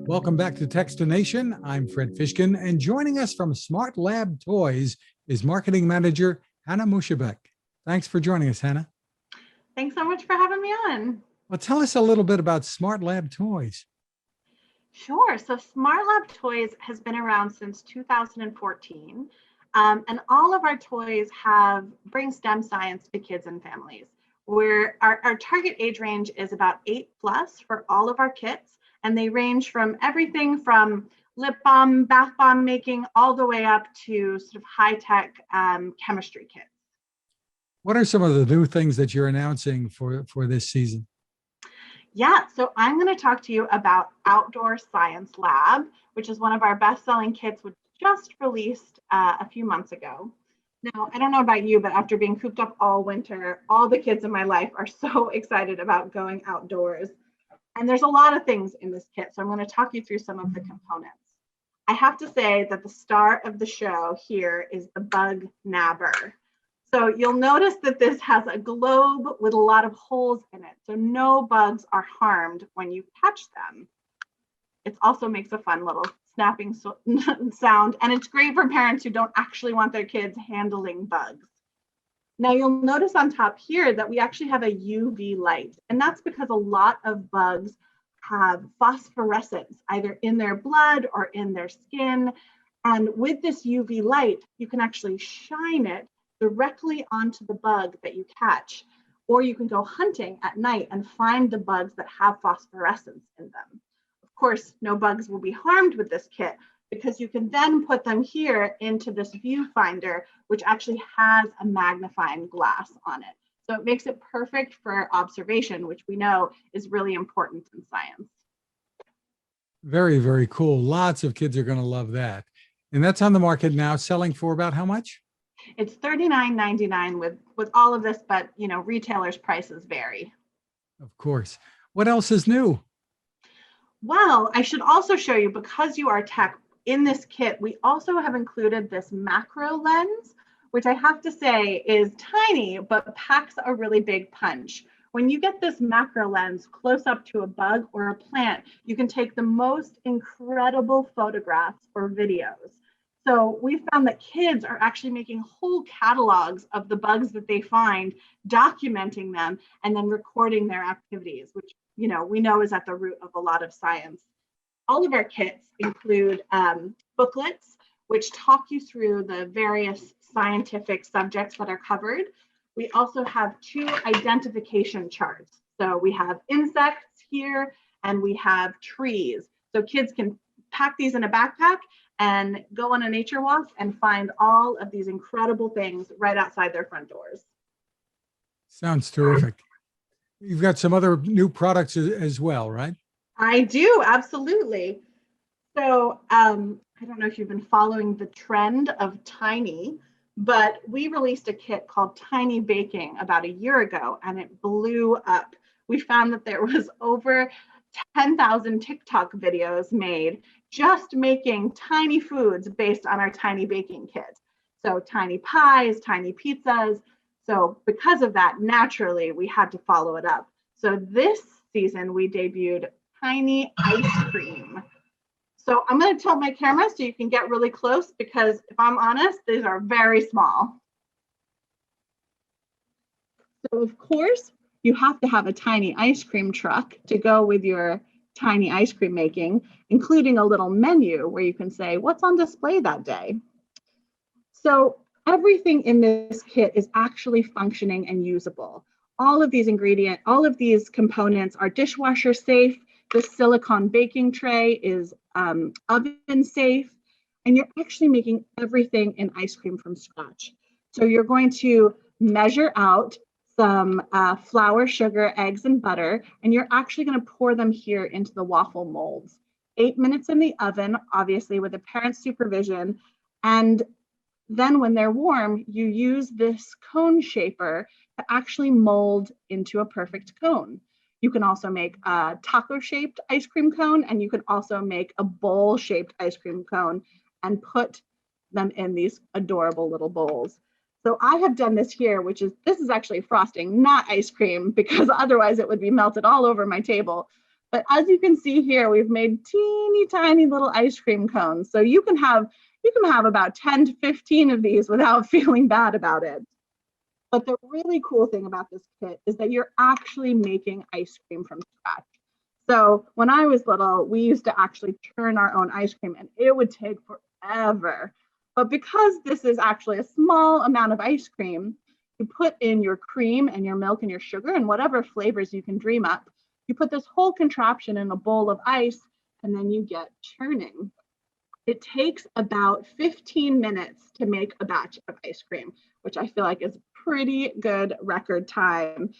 Welcome back to Techstination. I'm Fred Fishkin, and joining us from SmartLab Toys is Marketing Manager Hannah Moushabeck. Thanks for joining us, Hannah. Thanks so much for having me on. Well, tell us a little bit about SmartLab Toys. Sure. So SmartLab Toys has been around since 2014, and all of our toys bring STEM science to kids and families. Our target age range is about 8+ for all of our kits, and they range from everything from lip balm, bath bomb making, all the way up to sort of high-tech chemistry kits. What are some of the new things that you're announcing for this season? Yeah, so I'm going to talk to you about Outdoor Science Lab, which is one of our best-selling kits, which just released a few months ago. Now, I don't know about you, but after being cooped up all winter, all the kids in my life are so excited about going outdoors. And there's a lot of things in this kit, so I'm going to talk you through some of the components. I have to say that the star of the show here is the bug nabber. So you'll notice that this has a globe with a lot of holes in it, so no bugs are harmed when you catch them. It also makes a fun little snapping sound, and it's great for parents who don't actually want their kids handling bugs. Now you'll notice on top here that we actually have a UV light, and that's because a lot of bugs have phosphorescence either in their blood or in their skin. And with this UV light, you can actually shine it directly onto the bug that you catch, or you can go hunting at night and find the bugs that have phosphorescence in them. Of course, no bugs will be harmed with this kit because you can then put them here into this viewfinder, which actually has a magnifying glass on it. So it makes it perfect for observation, which we know is really important in science. Very, very cool. Lots of kids are going to love that. And that's on the market now, selling for about how much? It's $39.99 with all of this, but retailers' prices vary. Of course. What else is new? Well, I should also show you, because you are tech, in this kit, we also have included this macro lens, which I have to say is tiny, but packs a really big punch. When you get this macro lens close up to a bug or a plant, you can take the most incredible photographs or videos. So we found that kids are actually making whole catalogs of the bugs that they find, documenting them, and then recording their activities, which we know is at the root of a lot of science. All of our kits include booklets, which talk you through the various scientific subjects that are covered. We also have 2 identification charts. So we have insects here, and we have trees. So kids can pack these in a backpack and go on a nature walk and find all of these incredible things right outside their front doors. Sounds terrific. You've got some other new products as well, right? I do, absolutely. So I don't know if you've been following the trend of tiny, but we released a kit called Tiny Baking about a year ago, and it blew up. We found that there was over 10,000 TikTok videos made just making tiny foods based on our tiny baking kit. So tiny pies, tiny pizzas. So because of that, naturally, we had to follow it up. So this season, we debuted tiny ice cream. So I'm going to tilt my camera so you can get really close, because if I'm honest, these are very small. So of course, you have to have a tiny ice cream truck to go with your tiny ice cream making, including a little menu where you can say what's on display that day. So everything in this kit is actually functioning and usable. All of these components are dishwasher safe. The silicone baking tray is oven safe, and you're actually making everything in ice cream from scratch. So you're going to measure out some flour, sugar, eggs, and butter, and you're actually going to pour them here into the waffle molds. 8 minutes in the oven, obviously with a parent's supervision, and then when they're warm, you use this cone shaper to actually mold into a perfect cone. You can also make a taco-shaped ice cream cone, and you can also make a bowl-shaped ice cream cone and put them in these adorable little bowls. So I have done this here, this is actually frosting, not ice cream, because otherwise it would be melted all over my table. But as you can see here, we've made teeny tiny little ice cream cones. So you can have about 10 to 15 of these without feeling bad about it. But the really cool thing about this kit is that you're actually making ice cream from scratch. So when I was little, we used to actually churn our own ice cream, and it would take forever. But because this is actually a small amount of ice cream, you put in your cream and your milk and your sugar and whatever flavors you can dream up. You put this whole contraption in a bowl of ice, and then you get churning. It takes about 15 minutes to make a batch of ice cream, which I feel like is pretty good record time.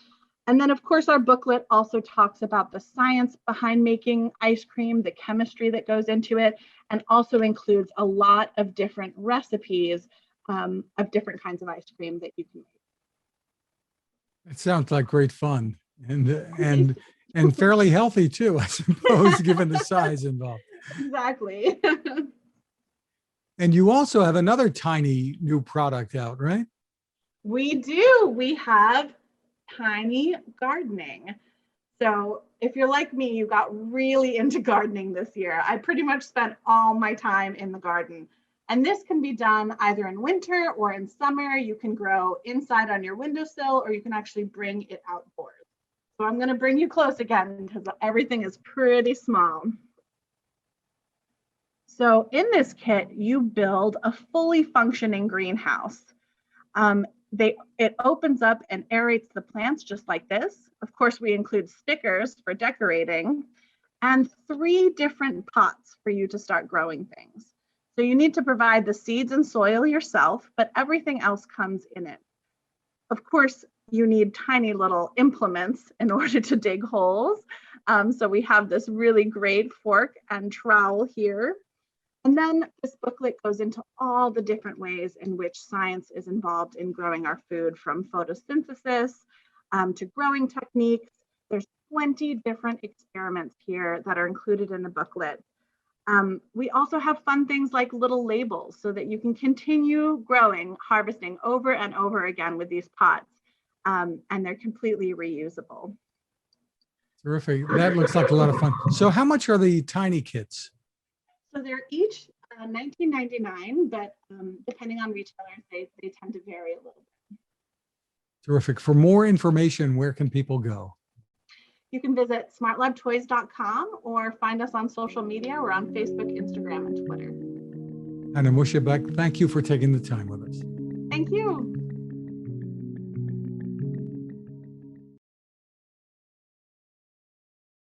And then, of course, our booklet also talks about the science behind making ice cream, the chemistry that goes into it, and also includes a lot of different recipes of different kinds of ice cream that you can make. It sounds like great fun and fairly healthy too, I suppose, given the size involved. Exactly. And you also have another tiny new product out, right? We do. We have tiny gardening. So if you're like me, you got really into gardening this year. I pretty much spent all my time in the garden. And this can be done either in winter or in summer. You can grow inside on your windowsill, or you can actually bring it outdoors. So I'm going to bring you close again because everything is pretty small. So in this kit, you build a fully functioning greenhouse. It opens up and aerates the plants just like this. Of course, we include stickers for decorating and 3 different pots for you to start growing things. So you need to provide the seeds and soil yourself, but everything else comes in it. Of course, you need tiny little implements in order to dig holes. So we have this really great fork and trowel here. And then this booklet goes into all the different ways in which science is involved in growing our food, from photosynthesis to growing techniques. There's 20 different experiments here that are included in the booklet. We also have fun things like little labels so that you can continue growing, harvesting over and over again with these pots, and they're completely reusable. Terrific. That looks like a lot of fun. So how much are the tiny kits? So they're each $19.99, but depending on retailers, they tend to vary a little bit. Terrific. For more information, where can people go? You can visit smartlabtoys.com or find us on social media. We're on Facebook, Instagram, and Twitter. Hannah Moushabeck, thank you for taking the time with us. Thank you.